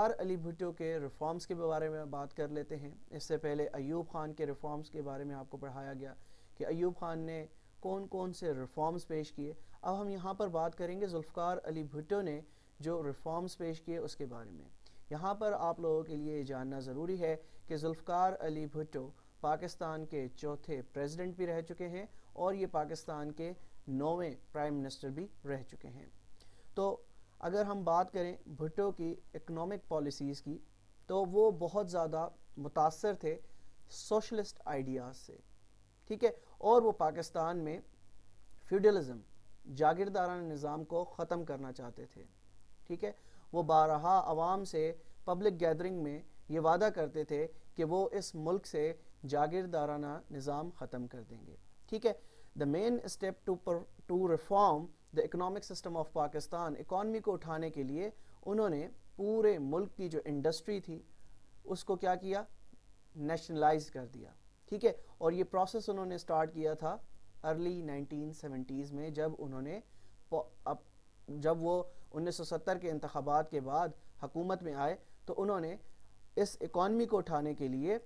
ذوالفقار علی بھٹو کے ریفارمز کے بارے میں بات کر لیتے ہیں. اس سے پہلے ایوب خان کے ریفارمز کے بارے میں آپ کو پڑھایا گیا کہ ایوب خان نے کون کون سے ریفارمز پیش کیے. اب ہم یہاں پر بات کریں گے ذوالفقار علی بھٹو نے جو ریفارمز پیش کیے اس کے بارے میں. یہاں پر آپ لوگوں کے لیے جاننا ضروری ہے کہ ذوالفقار علی بھٹو پاکستان کے چوتھے پریزیڈنٹ بھی رہ چکے ہیں اور یہ پاکستان کے 9ویں پرائم منسٹر بھی رہ چکے ہیں. تو اگر ہم بات کریں بھٹو کی اکنامک پالیسیز کی تو وہ بہت زیادہ متاثر تھے سوشلسٹ آئیڈیاز سے. ٹھیک ہے، اور وہ پاکستان میں فیوڈلزم جاگیردارانہ نظام کو ختم کرنا چاہتے تھے. ٹھیک ہے، وہ بارہا عوام سے پبلک گیدرنگ میں یہ وعدہ کرتے تھے کہ وہ اس ملک سے جاگیردارانہ نظام ختم کر دیں گے. ٹھیک ہے، the main step to reform the economic system of Pakistan, economy کو اٹھانے کے لیے انہوں نے پورے ملک کی جو انڈسٹری تھی اس کو کیا کیا، نیشنلائز کر دیا. ٹھیک ہے، اور یہ پروسیس انہوں نے سٹارٹ کیا تھا ارلی 1970s میں جب وہ 1970 کے انتخابات کے بعد حکومت میں آئے تو انہوں نے اس اکانومی کو اٹھانے کے لیے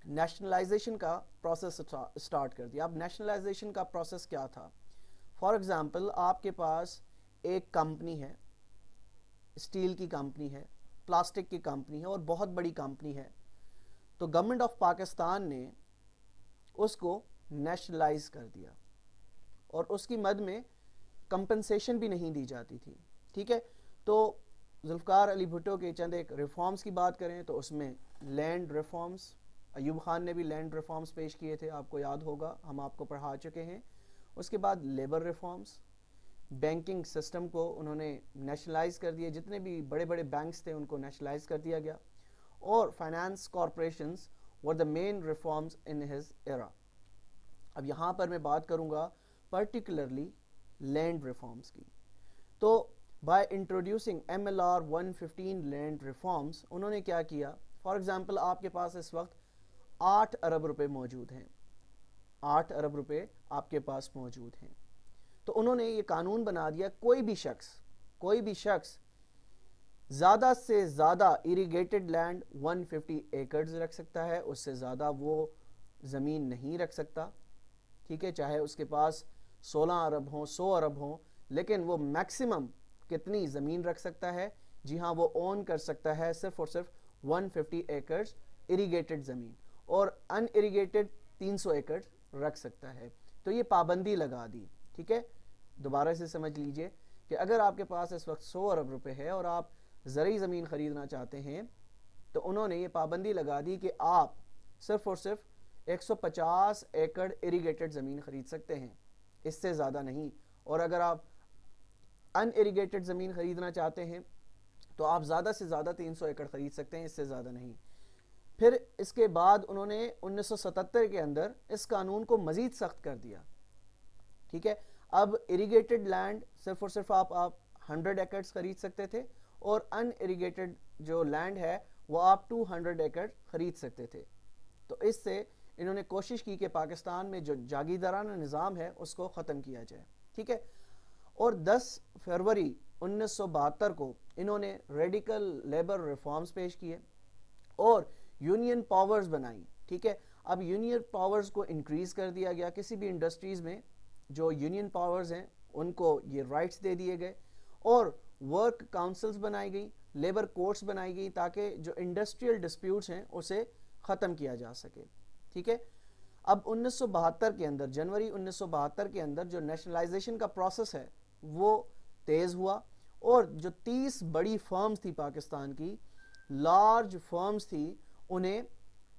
نیشنلائزیشن کا پروسیس سٹارٹ کر دیا. اب نیشنلائزیشن کا پروسیس کیا تھا؟ فار ایگزامپل آپ کے پاس ایک کمپنی ہے، اسٹیل کی کمپنی ہے، پلاسٹک کی کمپنی ہے اور بہت بڑی کمپنی ہے. تو گورنمنٹ آف پاکستان نے اس کو نیشنلائز کر دیا اور اس کی مد میں کمپنسیشن بھی نہیں دی جاتی تھی. ٹھیک ہے، تو ذوالفقار علی بھٹو کے چند ایک ریفارمز کی بات کریں تو اس میں لینڈ ریفارمز، ایوب خان نے بھی لینڈ ریفارمز پیش کیے تھے، آپ کو یاد ہوگا، ہم آپ کو پڑھا چکے ہیں. اس کے بعد لیبر ریفارمز، بینکنگ سسٹم کو انہوں نے نیشنلائز کر دیا، جتنے بھی بڑے بڑے بینکس تھے ان کو نیشنلائز کر دیا گیا. اور finance corporations were the main reforms in his era. اب یہاں پر میں بات کروں گا پرٹیکولرلی لینڈ ریفارمز کی. تو by introducing MLR 115 land reforms انہوں نے کیا کیا؟ فار ایگزامپل آپ کے پاس اس وقت 8 ارب روپے موجود ہیں، 8 ارب روپے آپ کے پاس موجود ہیں. تو انہوں نے یہ قانون بنا دیا کوئی بھی شخص زیادہ سے زیادہ اریگیٹڈ لینڈ 150 ایکڑز رکھ سکتا ہے، اس سے زیادہ وہ زمین نہیں رکھ سکتا. ٹھیک ہے، چاہے اس کے پاس 16 ارب ہوں، 100 ارب ہوں، لیکن وہ میکسیمم کتنی زمین رکھ سکتا ہے؟ جی ہاں، وہ اون کر سکتا ہے صرف اور صرف 150 ایکڑز اریگیٹڈ زمین، اور ان اریگیٹڈ 300 ایکڑ رکھ سکتا ہے. تو یہ پابندی لگا دی. ٹھیک ہے، دوبارہ سے سمجھ لیجئے کہ اگر آپ کے پاس اس وقت 100 ارب روپے ہے اور آپ زرعی زمین خریدنا چاہتے ہیں تو انہوں نے یہ پابندی لگا دی کہ آپ صرف اور صرف 150 ایکڑ اریگیٹڈ زمین خرید سکتے ہیں، اس سے زیادہ نہیں. اور اگر آپ ان اریگیٹڈ زمین خریدنا چاہتے ہیں تو آپ زیادہ سے زیادہ 300 ایکڑ خرید سکتے ہیں، اس سے زیادہ نہیں. پھر اس کے بعد انہوں نے 1977 کے اندر اس قانون کو مزید سخت کر دیا. ٹھیک ہے، اب اریگیٹڈ لینڈ صرف اور صرف آپ 100 ایکڑز خرید سکتے تھے، اور ان اریگیٹڈ جو لینڈ ہے وہ آپ 200 ایکڑ خرید سکتے تھے. تو اس سے انہوں نے کوشش کی کہ پاکستان میں جو جاگیردارانہ نظام ہے اس کو ختم کیا جائے. ٹھیک ہے، اور 10 فروری 1972 کو انہوں نے ریڈیکل لیبر ریفارمز پیش کیے اور یونین پاورز بنائی. ٹھیک ہے، اب یونین پاورز کو انکریز کر دیا گیا، کسی بھی انڈسٹریز میں جو یونین پاورز ہیں ان کو یہ رائٹس دے دیے گئے، اور ورک کاؤنسلز بنائی گئی، لیبر کورٹس بنائی گئی تاکہ جو انڈسٹریل ڈسپیوٹس ہیں اسے ختم کیا جا سکے. ٹھیک ہے، اب 1972 کے اندر، جنوری 1972 کے اندر جو نیشنلائزیشن کا پروسیس ہے وہ تیز ہوا، اور جو 30 بڑی فرمز تھی پاکستان کی، لارج فرمز تھی، انہیں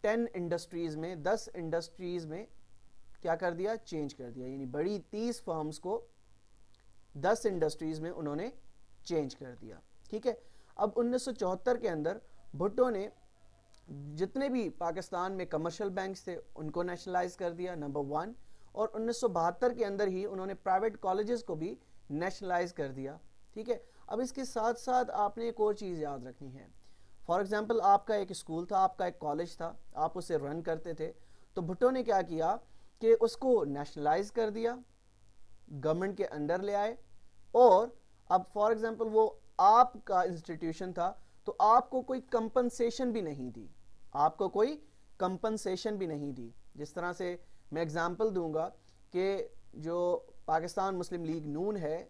10 انڈسٹریز میں کیا کر دیا؟ چینج کر دیا. یعنی بڑی 30 فرمز کو 10 انڈسٹریز میں انہوں نے چینج کر دیا. ٹھیک ہے، اب 1974 کے اندر بھٹو نے جتنے بھی پاکستان میں کمرشل بینکس تھے ان کو نیشنلائز کر دیا، نمبر 1. اور 1972 کے اندر ہی انہوں نے پرائیویٹ کالجز کو بھی نیشنلائز کر دیا. ٹھیک ہے، اب اس کے ساتھ ساتھ آپ نے ایک اور چیز یاد رکھنی ہے. فار ایگزامپل آپ کا ایک اسکول تھا، آپ کا ایک کالج تھا، آپ اسے رن کرتے تھے، تو بھٹو نے کیا کیا کہ اس کو نیشنلائز کر دیا، گورنمنٹ کے انڈر لے آئے، اور اب فار ایگزامپل وہ آپ کا انسٹیٹیوشن تھا تو آپ کو کوئی کمپنسیشن بھی نہیں دی، آپ کو کوئی کمپنسیشن بھی نہیں دی. جس طرح سے میں اگزامپل دوں گا کہ جو پاکستان مسلم لیگ نون ہے،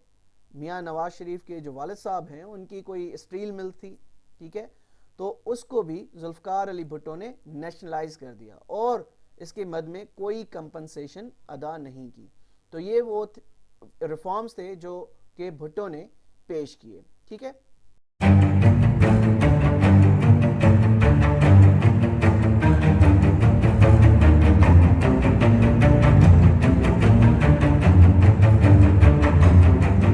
میاں نواز شریف کے جو والد صاحب ہیں ان کی کوئی اسٹیل مل تھی، ٹھیک ہے، تو اس کو بھی ذوالفقار علی بھٹو نے نیشنلائز کر دیا اور اس کے مد میں کوئی کمپنسیشن ادا نہیں کی. تو یہ وہ ریفارمز تھے جو کہ بھٹو نے پیش کیے. ٹھیک ہے.